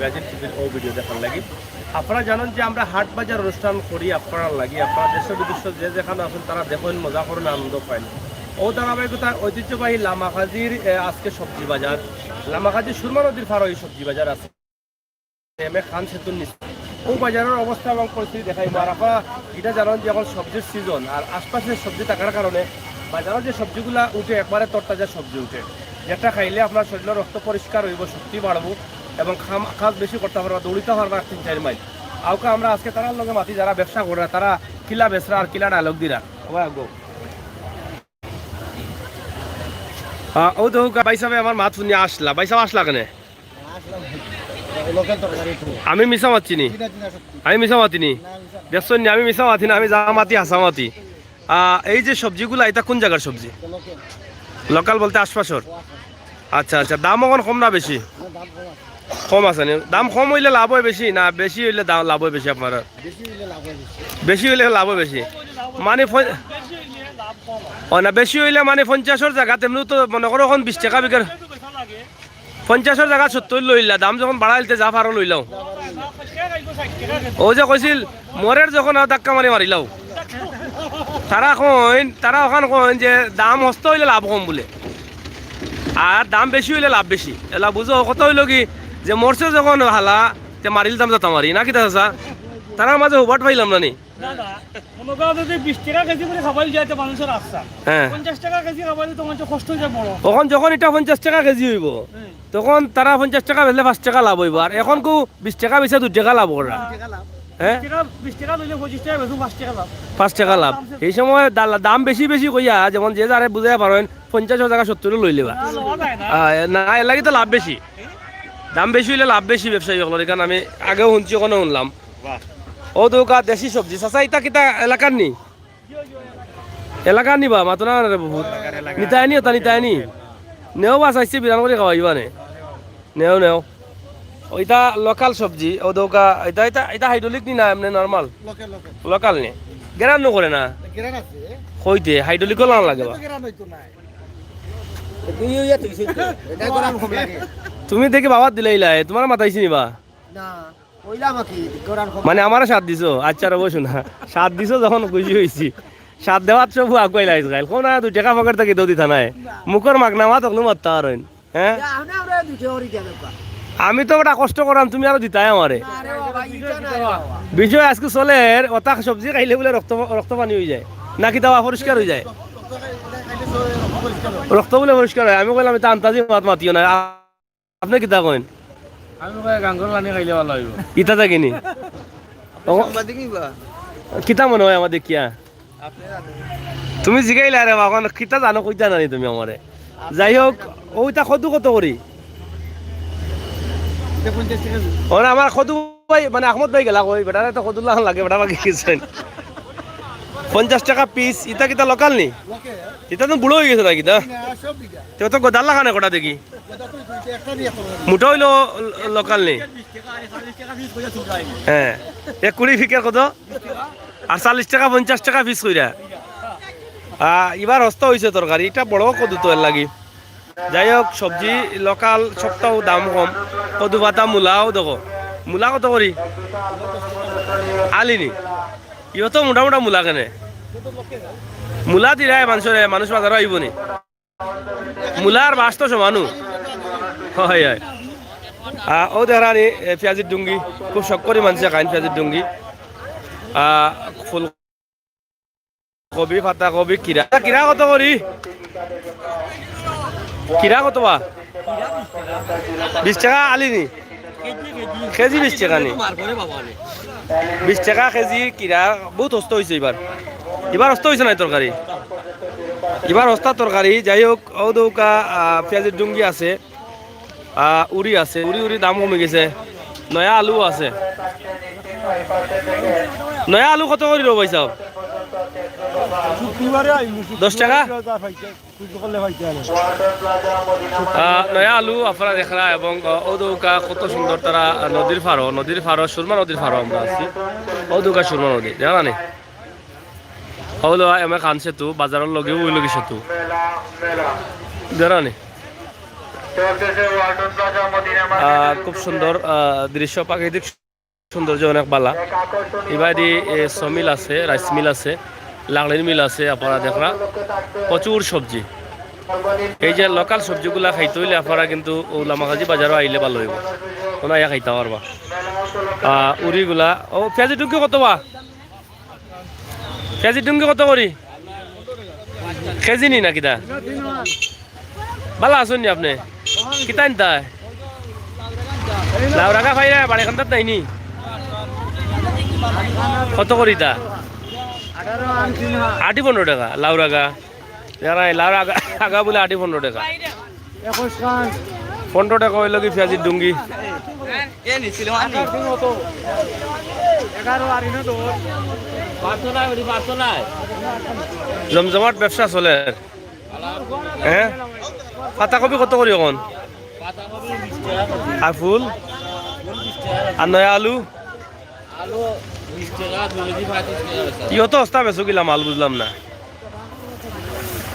গাজীর টিভির ও ভিডিও দেখার লাগি আপনারা জানেন যে আমরা হাট বাজার অনুষ্ঠান করি আপনারা লাগি আপনারা দেশ বিদেশ যে যেখানে আছেন তারা দেখেন মজা করেন আনন্দ পাইন ও ধারাবাহিকতা ঐতিহ্যবাহী লামাখাজির আজকে সবজি বাজার লামাখাজির সুরমা নদীর ফার এই সবজি বাজার আছে খান সেতুর নিচে ও বাজারের অবস্থা এবং পরিস্থিতি দেখাইব আর আপনারা এটা জানেন যে এখন সবজির সিজন আর আশপাশের সবজি থাকার কারণে বাজারের যে সবজিগুলা উঠে একবারে তরতাজা সবজি উঠে যেটা খাইলে আপনার শরীরের রক্ত পরিষ্কার হইব শক্তি বাড়বো এবং কাজ বেশি করতে পারবা দৌড়িতে পারবা 3-4 মাইল আউকা আমরা আজকে তারার লগে মাতি যারা ব্যবসা করে তারা কিলা বেচরা আর কিলা ডায়লগ দিরা ও তো ভাই সাহেব আমার মাত শুনি আসলা ভাই সাহেব আসলা কেন আমি মিশা মাতিনি দেখছেন আমি মিশা মাতি না আমি যা মাতি হাসা মাতি এই যে সবজিগুলা এটা কোন জায়গার সবজি লোকাল বলতে আশপাশর আচ্ছা আচ্ছা দাম এখন কম না বেশি কম আছে নি দাম কম হইলে লাভ হয় বেশি না বেশি হইলে দাম লাভ হয় বেশি আপনার বেশি হইলে লাভ হয় বেশি মানে না বেশি হইলে মানে 50-এর জায়গা তেমনি তো মনে করো এখন 20 টাকা বিকার 50-এর জায়গা 70 লইলা দাম যখন বাড়াইলতে যা পারো লইলাও ও যে কইছিল মোরের যখন ধাক্কা মারিলাও তারা ওখান কইন যে দাম হস্ত হইলে লাভ কম বলে আর দাম বেশি হইলে লাভ বেশি এলা বুঝো কত হইল কি যে মরছে যখন হালা তে মারিল দাম যাতা মারি না কি দাদা তারা মাঝে হুবাট পাইলাম না নি যখন এটা 50 টাকা কেজি হইব তখন তারা 50 টাকা বেচলে 5 টাকা লাভ হইব আর এখন কো 20 টাকা বেচে 2 টাকা লাভ করা হ্যাঁ 5 টাকা লাভ এই সময় দাম বেশি বেশি কইয়া যেমন যে যারে বুঝাই পারেন 50 টাকা 70 লই লেবা না এর লাগি তো লাভ বেশি দাম বেশি হইলে লাভ বেশি ব্যবসায়ী হলো এখানে আমি আগেও শুনছি ওখানে শুনলাম ও দোকা দেশি সবজি চাচা ইটা কিতা এলাকার নি এলাকার নিবা মাতো না বহুত নিতাই নি ওটা নিতাই নি নেও বা চাইছি বিরান করে খাওয়াইবা নে নেও ওইটা লোকাল সবজি ও দোকা এটা হাইড্রোলিক নি না এমনি নরমাল লোকাল নি গেরান ন করে না কইতে হাইড্রোলিকও না লাগে তুমি দেখি বাবা দিলাইলা তোমার মাথাইছি নিবা মানে আমার সাথ দিছো আচ্ছা বসুন না সাথ দিছো যখন খুশি হয়েছি সাথ দেওয়ার সব আগুয়াই লাইছ গাইল কোন 2 টাকা পকেট থেকে দৌদি থানায় মুখর মাগনা মা তখন মারতে পারেন হ্যাঁ আমি তো ওটা কষ্ট করাম তুমি আরো দিতাই আমারে বিষয় আজকে চলে ওটা সবজি খাইলে বলে রক্ত পানি হয়ে যায় নাকি দাওয়া পরিষ্কার হয়ে যায় রক্ত বলে পরিষ্কার হয় আমি বললাম এটা আন্তাজি মাত মাতিও না আপনি কিতা কইন আমি কই গাঙ্গর পানি খাইলে ভালো হইব ইতা থাকিনি কিতা মনে হয় আমাদের কিয়া তুমি জিগাইলা রে বাবা কিতা জানো কইতা জানি তুমি আমারে যাই হোক ওইটা কত করি ওরা আমার কদু ভাই মানে আহমদ ভাই গেলা কই বেটা তো কদুল্লাহ লাগে বেটা বাকি কিছেন 50 টাকা পিস ইতা কিতা লোকাল নি ইতা তো বুড়ো হয়ে গেছে না কিতা তো তো গদাল লাগানে কোটা দেখি মুঠো হইলো লোকাল নি হ্যাঁ 20 ফিকের কত আর 40 টাকা 50 টাকা পিস কইরা এবার হস্ত হয়েছে তরকারি এটা বড় কদু তো এর লাগি যাই হোক সবজি লোকাল সবটাও দাম কম কদু পাতা মূলাও দেখো মূলা কত করি আলিনি ইও তো মোটামোটা মূলা কেনে মূলা দিলাই মানুষ বাজার আইব নি মূলার বাস তো সমানু হয় ও দেখানি পেঁয়াজির ডুঙ্গি খুব শখ করি মানুষে খাইন পেঁয়াজির ডুঙ্গি ফুলকপি পাতাকপি কিরা কত করি কিরা কত বা 20 টাকা আলিনি কেজি 20 টাকা নি 20 টাকা কেজি কিরা বহুত হস্ত হয়েছে এবার হস্ত হয়েছে নাই তরকারি এবার হস্তা তরকারি যাই হোক ও দৌকা পেঁয়াজের ডুঙ্গি আছে উড়ি আছে উড়ি দাম কমে গেছে নয়া আলু আছে নয়া আলু কত করি রবাই সাহেব 10 টাকা নয়া আলু আপনারা দেখরা এবং ওদৌকা কত সুন্দর তারা নদীর ফারো সুরমা নদীর ফারো আমরা আছি ওদৌকা সুরমা নদী দেখা নি হলো এমে খান সেতু বাজারের লগে ওই লগে সেতু দেখা নি খুব সুন্দর দৃশ্য, প্রাকৃতিক সৌন্দর্য অনেক বালা। এবারে সমিল আছে, রাইস মিল আছে, লাংড়ির মিল আছে, আপনারা দেখরা প্রচুর সবজি। এই যে লোকাল সবজিগুলা খাইতে হইলে আপনারা কিন্তু লামাগাজি বাজারও আইলে ভালো হইব, কোনো ইয়া খাইতে পারবা। উড়িগুলা ও পেঁয়াজি টুঙ্কি কত বা? পেঁয়াজি টুঙ্কি কত করি কেজি নি না কিতা? ভালো আছেন নি আপনি? কিতা নিতা লাউ রাখা খাই না বাড়ি খান্তার নাইনি কত করি তা? 8-15 টাকা লাউ রাগা। যারা লাউ আগা বলে 8-15 টাকা। 15 টাকা হইল কি পেঁয়াজির ডুঙ্গি। জমজমাট ব্যবসা চলে। হ্যাঁ, পাতাকপি কত করি এখন? আর ফুল আর নয়া আলু ইহতো অস্তা বেচো গিলা মাল বুঝলাম না।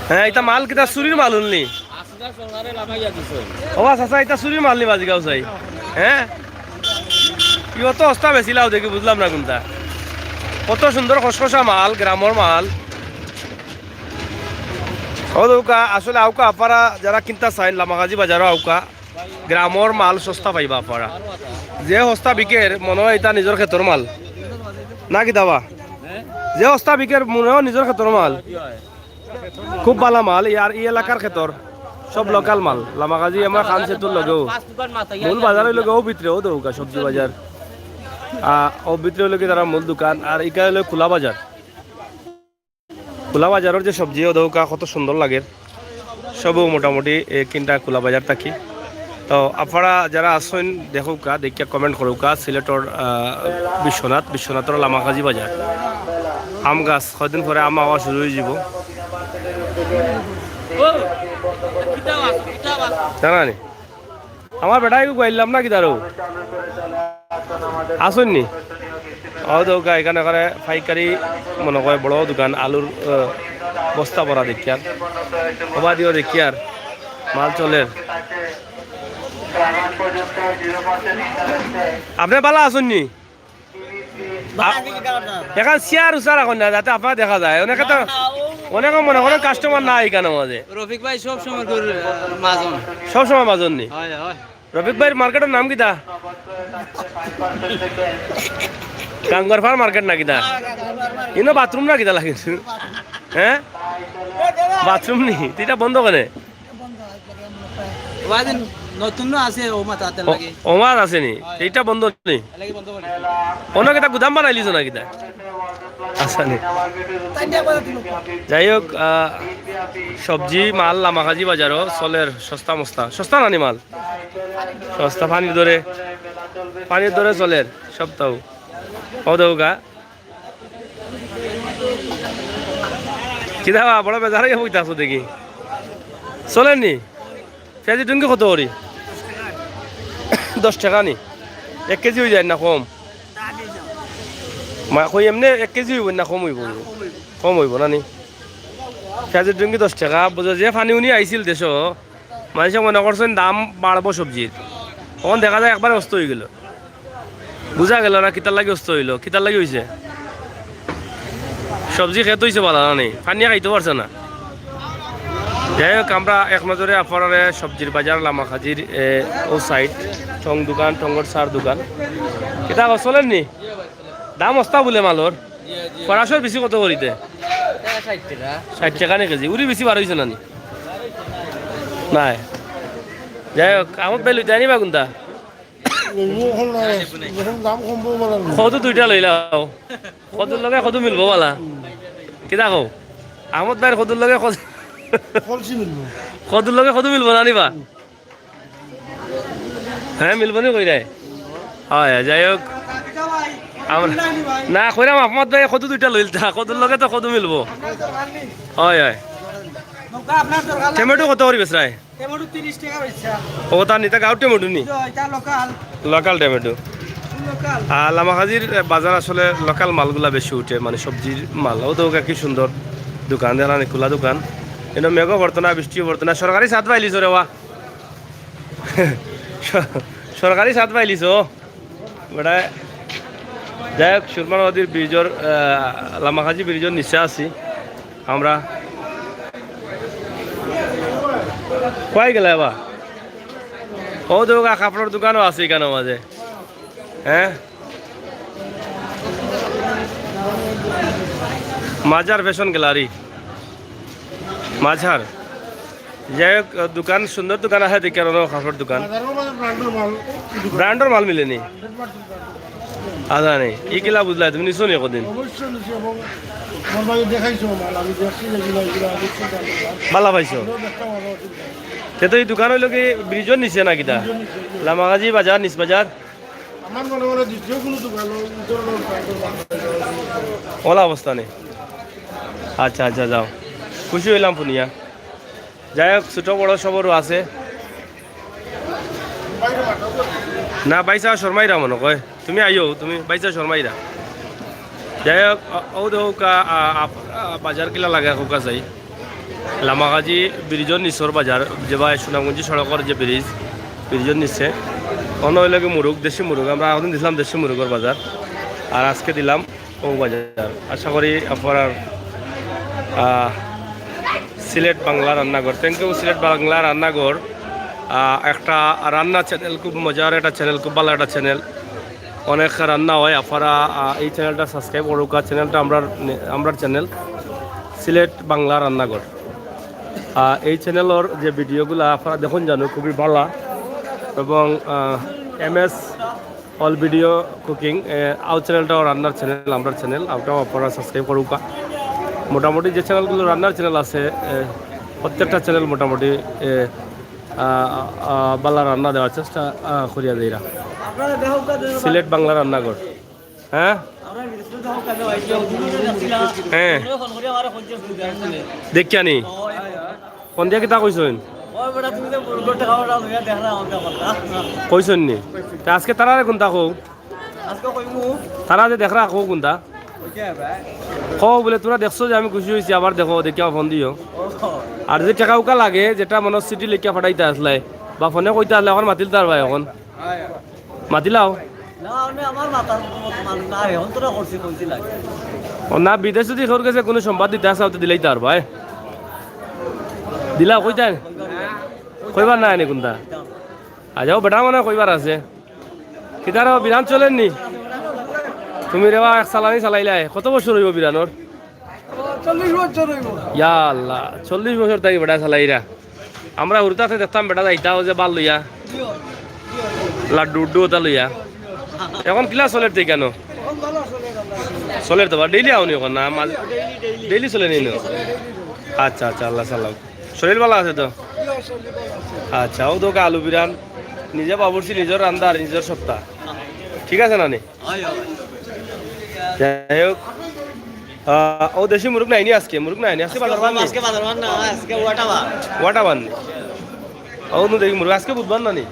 হ্যাঁ, এটা মাল কিতা চুরির মাল হলনি? ও আচ্ছা, এটা চুরির মাল নি বাজি গাও চাই? হ্যাঁ, ইহতো অস্তা বেচিলাও দেখি বুঝলাম না কোনটা। কত সুন্দর খসখসা মাল, গ্রামের মাল। ওকা আসলে আউকা আপনারা যারা কিনতে চাইন লামাগাজি বাজারও আউকা গ্রামের মাল সস্তা পাইবা আপনারা। যে সস্তা বিকের মনে হয় এটা নিজের ক্ষেত্র মাল না কি দাবা? যে সস্তা বিকের মনে হয় নিজের ক্ষেত্র মাল, খুব ভালো মাল। ইয়ার এই এলাকার ক্ষেত্র সব লোকাল মাল। লামাগাজি আমার খান সেতুর লগেও মূল বাজারের লগেও ভিতরেও দৌকা সবজি বাজার ও ভিতরে লোকে তারা মূল দোকান। আর এখানে হলো খোলা বাজার। খোলা বাজারের যে সবজি ও দৌকা কত সুন্দর লাগে। সবও মোটামুটি কিনটা খোলা বাজার থাকি। তো আপনারা যারা আসেন দেখুকা, দেখিয়া কমেন্ট করুকা। সিলেটর বিশ্বনাথর লামাগাজি বাজার আম গাছ কদিন পরে আম আওয়া শুরু হয়ে যাব জানানি। আমার বেটাই গাইলাম না কি তারও আসেননি। ও দৌকা এখানে করে পাইকারি মনে করে বড় দোকান আলুর বস্তা ভরা দেখিয়ার অবাদিও দেখিয়ার মাল চলে। আপনি ভালো আসেননি? এখন চেয়ার উচার এখন না যাতে আপনার দেখা যায়। অনেকে তো অনেকে মনে করেন কাস্টমার না এখানে মাঝে। রফিক ভাই সব সময় মাজন, সব সময় মাজন নি? রফিক ভাইয়ের মার্কেটের নাম কিতা? গাঙ্গরফার মার্কেট না কিতা? ইনো বাথরুম না কিতা লাগে? হ্যাঁ, বাথরুম নি এটা বন্ধ করে নতুন আছে ওমার আছে নি? এইটা বন্ধ নি? অন্য কিতা গুদাম বানাইলিছ না কিতা? আচ্ছা নি, যাই হোক সবজি মাল লামাগাজি বাজারও চলের সস্তা মস্তা। সস্তা নানি মাল সস্তা, পানির দরে চলের সপ্তাহ ওদৌকা কিতা বড় বেজার হইতে আছো দেখি চলেন নি। পেঁয়াজি টুঙ্কি কত করি? 10 টাকা নি? 1 কেজি হয়ে যায় না কম? কই এমনি 1 কেজি হইব না কম হইব? কম হইব না নি? পেঁয়াজির টুঙ্কি 10 টাকা। বুঝো যে পানি উনি আইছিল দেশ মানুষে মনে করছেন দাম বাড়বো সবজির, তখন দেখা যায় একবার অস্ত হয়ে গেল। বুঝা গেল না কিতার লাগে অস্ত হইল, কিতার লাগে হয়েছে সবজি খেতে হয়েছে ভালো না নেই, পানি খাইতে পারছে না। যাই হোক আমরা এক নজরে আপনারা সবজির বাজার লামাখাজির ও সাইড টং দোকান, টঙ্গর সার দোকান কিতা চলেন নি? দাম অস্তা বলে মালর পড়াশোর বেশি কত করিতে? 60 টাকা নি কেজি? উড়ি বেশি বার হয়েছে না নি? নাই, যাই হোক আমার বেল লইতে আনিবা কোনটা? কত 2টা লইলাও, কদুর লগে কত মিলবো বলা কিতা কও? আমত ভাইয়ের কদুর লগে কদুর লগে কত মিলবো না নিবা? হ্যাঁ মিলবো নি কই রায়? হয় যাই হোক না কইরাম আহমদ ভাই কত 2টা লইলতা, কদুর লগে তো কত মিলবো। হয় হয়। টমেটো কত করি বেচরায়? ও তার নিতা গাঁও টমেটো নি? Local tomato. আর লামাখাজির বাজার আসলে লোকাল মালগুলা বেশি উঠে, মানে সবজির মাল। ও তো কি সুন্দর দোকান দেখানি, খোলা দোকান। কিন্তু মেঘও পড়তো না, বৃষ্টিও পড়তো না। সরকারি ছাদ পাইলিছ রে ওয়া সরকারি সাত পাইলিছ বেটা যাই হোক সুরমা নদীর ব্রিজর লামাখাজি ব্রিজর নিচে আছি আমরা কয় গেলে এবার ও দোকা কাপড়ের দোকানও আছে কেন মাঝে হ্যাঁ মাঝার ফ্যাশন গ্যালারি মাঝার যাই হোক দোকান সুন্দর দোকান আছে দেখে কাপড়ের দোকান ব্র্যান্ডের মাল মিলেনি আদা নেই ই কিলা বুঝলাই তুমি নিছো নি কদিন ভালো পাইছো তে তো এই দোকান হইল কি ব্রিজর নিচে না কিতা লামাগাজি বাজার নিচ বাজার ওলা অবস্থা নেই আচ্ছা আচ্ছা যাও খুশি হইলাম শুনিয়া যাই হোক ছোট বড় সবরও আছে না বাইসা শর্মাইরা মনে কয় তুমি আইও তুমি বাইসা শর্মাইরা যাই হোক ও দেখা বাজার কিলা লাগে হোকা যাই লামাগাজি ব্রিজর নিচর বাজার যে বা সুনামগঞ্জি সড়কের যে ব্রিজর নিচে অন্য হইলে মুরগ দেশি মুরগ আমরা এখন দিলাম দেশি মুরগের বাজার আর আজকে দিলাম ও বাজার আশা করি আপনার সিলেট বাংলা রান্নাঘর থ্যাংক ইউ সিলেট বাংলা রান্নাঘর একটা রান্না চ্যানেল খুব মজার একটা চ্যানেল খুব ভালো একটা চ্যানেল অনেক রান্না হয় আপনারা এই চ্যানেলটা সাবস্ক্রাইব করুক চ্যানেলটা আমরা চ্যানেল সিলেট বাংলা রান্নাঘর এই চ্যানেলের যে ভিডিওগুলো আপনারা দেখুন জানো খুবই ভালো এবং MS অল ভিডিও কুকিং আউ চ্যানেলটাও রান্নার চ্যানেল আমরা চ্যানেল ওটাও আপনারা সাবস্ক্রাইব করুক মোটামুটি যে চ্যানেলগুলো রান্নার চ্যানেল আছে প্রত্যেকটা চ্যানেল মোটামুটি বাংলা রান্না দেওয়ার চেষ্টা করিয়া দেয়রা সিলেট বাংলা রান্নাঘর হ্যাঁ হ্যাঁ দেখিয়া নি সন্ধিয়া কিতা কইসন কইসন নি আজকে তারা কোনটা কৌ তারা যে দেখরা কৌ কোনটা কও বলে তোরা দেখছো যে আমি খুশি হয়েছি আবার দেখো দেখিয়া ফোন দিও আর যে টাকা উকা লাগে যেটা মনে সিটি লিখিয়া ফাটাইতে আসলে বা ফোনে কইতে আসলে এখন মাতিল তার ভাই এখন মাতিলাও না বিদেশ যদি খর গেছে কোনো সম্বাদ দিতে আসা দিলেই তার ভাই দিলা কইতা কইবার না আনি কোনটা আজাও বেটা মানে কইবার আছে কিতার বিধান চলেননি তুমি রেবা এক চালানি চালাইলাই কত বছর হইব বিরানোর 40 বছর হইব ইয়া আল্লাহ 40 বছর তাই বেটা চালাইরা আমরা উড়তাতে দেখতাম বেটা যাইতাও যে বাল লইয়া লাড্ডু উড্ডু ওটা লইয়া এখন কিলা চলের তাই কেন চলের তো ডেইলি আউনি এখন না ডেইলি চলে নি আচ্ছা আচ্ছা আল্লাহ সাল্লাম শরীর ভালো আছে তো আচ্ছা ও তো আলু বিরান নিজে বাবুরছি নিজের রান্দার নিজের সপ্তাহ ঠিক আছে না নি যাই হোক ও দেশি মুরগ নাইনি আজকে মুরগ নাইনি আজকে বাজার ওয়াটা বান ও নু দেখি মুরগ আজকে বুধবার না নি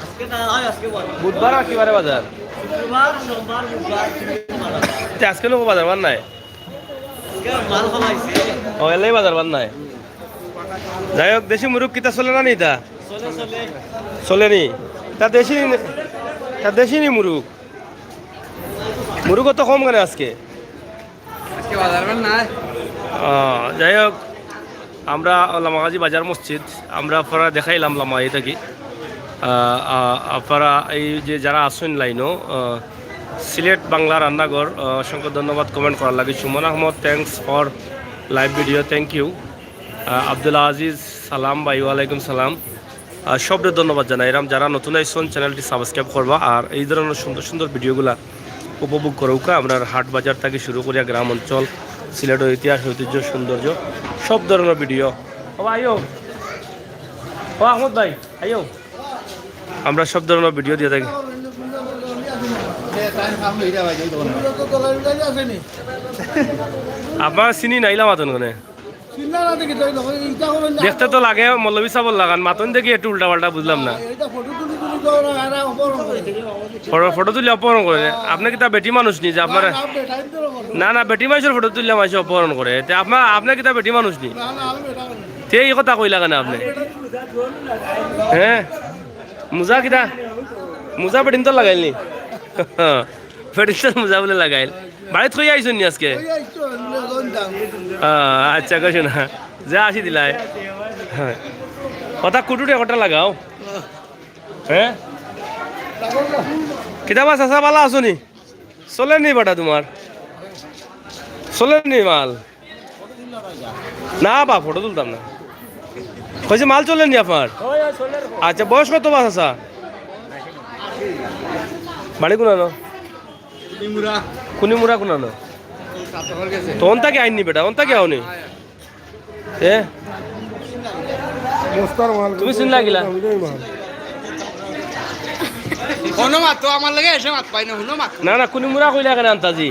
বুধবার আর কিবারে বাজার আজকে লোক বাজার বান নাই ও এলাই বাজার বান নাই যাই হোক দেশি মুরগ কিতা চলে না নি তা চলে নি তা দেশি নি মুরগ মুরগ তো কম কেন আজকে যাই হোক আমরা লামাগাজি বাজার মসজিদ আমরা আপনারা দেখাইলাম লামাই থাকি আপনারা এই যে যারা আসেন লাইনও সিলেট বাংলা রান্নাঘর অসংখ্য ধন্যবাদ কমেন্ট করার লাগে Suman Ahmed thanks for live video thank you Abdullah Aziz সালাম ভাই ওয়ালাইকুম সালাম সবরে ধন্যবাদ জানাই এরম যারা নতুন আইসন চ্যানেলটি সাবস্ক্রাইব করবা আর এই ধরনের সুন্দর সুন্দর ভিডিওগুলা উপভোগ করুকা আপনার হাট বাজার থেকে শুরু করিয়া গ্রাম অঞ্চল সিলেটের ইতিহাস ঐতিহ্য সৌন্দর্য সব ধরনের ভিডিও ও আইও ও আহমদ ভাই আইও আমরা সব ধরনের ভিডিও দিয়ে থাকি আপনার চিনি নাইলা মাতন কোনে দেখতে তো লাগে মৌলবী চাবল লাগান মাতন দেখি একটু উল্টা পাল্টা বুঝলাম না ফটো তুলে অপহরণ করে আপনি কি তা বেটি মানুষ নি যে আপনার না না বেটি মানুষের ফটো তুললে মানুষ অপহরণ করে আপনার কি তা বেটি মানুষ নি এই কথা কইলা কেন আপনি হ্যাঁ মোজা কিটা মোজা পেটিন তো লাগাইল নি পেটিন মোজা বলে লাগাইল বাড়িত থৈ আইছো নি আজকে ওই আইছো এখন দাম আচ্ছা কৈছো না যা আসি দিলাই কথা কুটুটে কটা লাগাও হ্যাঁ কিতাবা চাচা পালা আছো নি চলে নি বাটা তোমার চলে নি মাল না বা ফটো তুলতাম না কইছে মাল চলে নি আপনার আচ্ছা বয়স কত বা চাচা বাড়ি কোনানো কুনিমুরা কোনানো তো অন্তাকে আইননি বেটা অন্তাকে আওনি এ বস্তার মাল তুমি চিনলা গিলা হনো মাত তো আমার লাগে এসে মাত পাই না হনো মাত না না কুনিমুরা কইলা কেন আন্তাজি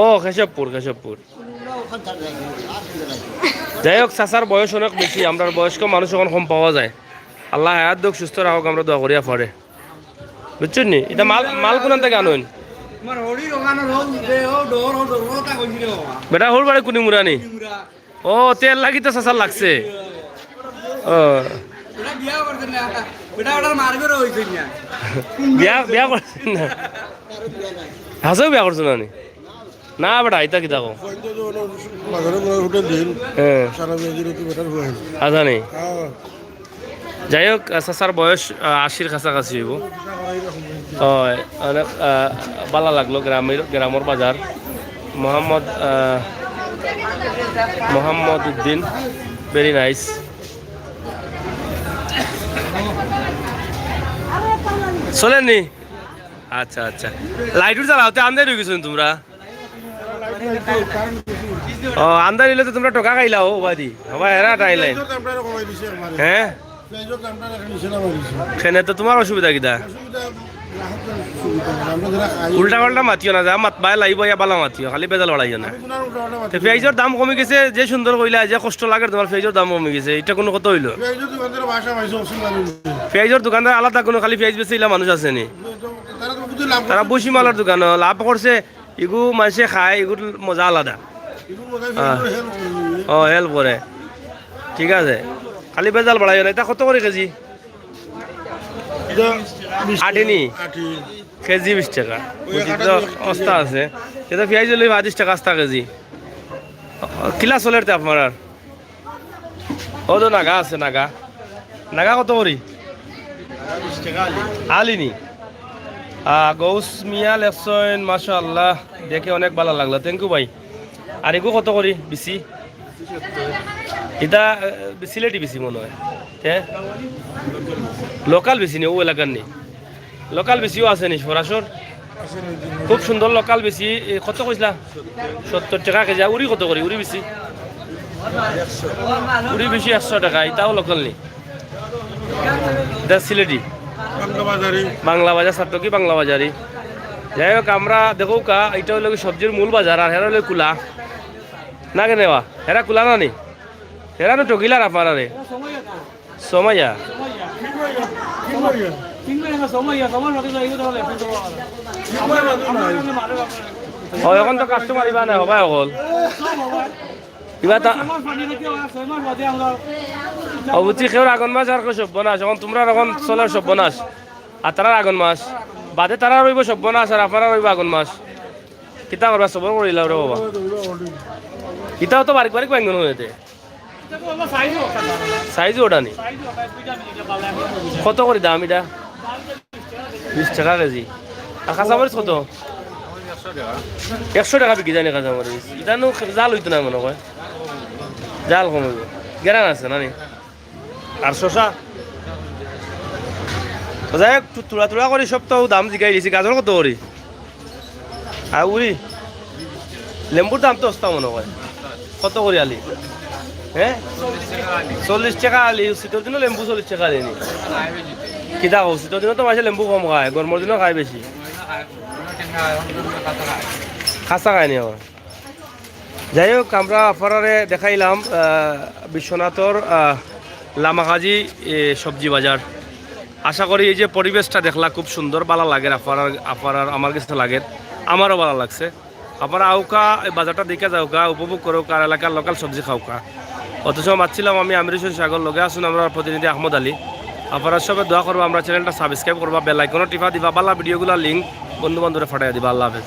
ও কেশবপুর যাই হোক চাচার বয়স অনেক বেশি আমরা বয়স্ক মানুষ এখন কম পাওয়া যায় আল্লাহ হায়াত দুঃখ সুস্থ রাখক আমরা দোয়া করিয়া পড়ে বুঝছেন নি এটা মাল মাল কোন থেকে আনুন আমার হড়ি ওখানে রোল দে ও ডোর ও ডোর তা কইছিল বেটা হোর বাড়ি কুনিমুরা নি ও তেল লাগি তো চাচার লাগছে ও এটা বিয়া করতে না এটা অর্ডার মারবে রইছে না বিয়া করছেন না হাসেও বিয়া করছো না নি না বেটা এটা কি দেখো বাজারে হোটেল দিন হ্যাঁ সারা বেজে কি বেটার হয় আচ্ছা নেই যাই হোক চাচার বয়স ৮০-র কাছাকাছি হইব হয় অনেক ভালো লাগলো গ্রামের বাজার মোহাম্মদ উদ্দিন ভেরি নাইস চলেননি আচ্ছা আচ্ছা লাইটুর চালাওতে আন্দাই রয়ে গেছো তোমরা ও আন্দার দিলে তো তোমরা টোকা খাইলা ও বাদি হবা এরা টাইলাই হ্যাঁ সেনে তো তোমার অসুবিধা কিটা উল্টা পাল্টা মাতিও না যা মাতবাই লাগিব ইয়া বালা মাতিও খালি বেজাল লড়াইও না পেঁয়াজের দাম কমে গেছে যে সুন্দর কইলা যে কষ্ট লাগে তোমার পেঁয়াজের দাম কমে গেছে এটা কোনো কথা হইলো পেঁয়াজের দোকানদার আলাদা কোনো খালি পেঁয়াজ বেচে মানুষ আছে নি তারা বসি মালার দোকান লাভ করছে ইগু মানুষে খায় ইগুর মজা আলাদা ও হেল্প করে ঠিক আছে খালি বেজাল বাড়াইও না এটা কত করে কেজি আটেনি কেজি 20 টাকা তো অস্তা আছে এটা পেঁয়াজ হলে 25 টাকা আস্তা কেজি কিলা চলের তে আপনার ও তো নাগা আছে নাগা কত করি আলিনি গৌস মিয়া লেকশন মাশাআল্লাহ দেখে অনেক ভালো লাগলো থ্যাংক ইউ ভাই আর এগু কত করি বেশি এটা সিলেটি বেশি মনে হয় হ্যাঁ লোকাল বেশি নেই ও এলাকার নেই লোকাল বেশিও আছে নি সরাসর খুব সুন্দর লোকাল বেশি কত কইসলা 70 টাকা কেজি উড়ি কত করি উড়ি বেশি উড়ি বেশি 100 টাকা এটাও লোকাল নেই এটা সিলেটি বাংলা বাজার সাতকি বাংলা বাজারি যাই হোক আমরা দেখো কা এটা হলো সবজির মূল বাজার আর হেরা হলো কুলা না কেন হেরা কুলা না নি হেরা তো টকিলার আপনারা রে সময়া এখন তো কাস্টমার ইবা নাই হবাই অকল ইবা তা অবুতি খেউর আগুন মাছ আর সব্যনাশ এখন তোমরা এখন চলার সব্যনাশ আর তারার আগুন মাছ বাদে তারা রইব সব্যনাশ আর আপনারা রইব আগুন মাছ কিতা করবা সবর করিলা রে বাবা ইটাও তো বারিক বারিক বাঙ্গন হয়েছে সাইজও ওটা নি কত করে দাম এটা 20 টাকা কেজি আর কাঁচামরিচ কত 100 টাকা বিক্রি জানি কাঁচামরিচ এটা নো জাল হইতো না মনে হয় জাল কমে গেরান আছে না নি আর শশা যাই হোক তুলা তুলা করে সব তো দাম জিগাই দিছি গাজর কত করি আর উড়ি লেম্বুর দাম তো সস্তা মনে হয় কত করি আলি হ্যাঁ 40 টাকা আলি শীতের দিনও লেম্বু 40 টাকা আলি নি কিতা কও শীতের দিনও তো মাসে লেম্বু কম খায় গরমের দিনও খায় বেশি খাসা খায়নি আমার যাই হোক আমরা আপনারে দেখাইলাম বিশ্বনাথর লামাকাজি সবজি বাজার আশা করি এই যে পরিবেশটা দেখলা খুব সুন্দর ভালো লাগে আপনার আমার কাছে লাগে আমারও ভালো লাগছে আপনারা আউকা এই বাজারটা দেখে যাওকা উপভোগ করো কার এলাকার লোকাল সবজি খাওকা অত সময় মাতছিলাম আমি আমির হোসেন সাগর, লগে আসুন আমরা প্রতিনিধি আহমদ আলী। আপনারা সবাই দোয়া করবো, আমরা চ্যানেলটা সাবস্ক্রাইব করবা, বেল আইকনও টিপা দিবা, বাল্লা ভিডিওগুলো লিঙ্ক বন্ধু বান্ধবরা ফাটাই দিবা। আল্লাহ হাফেজ।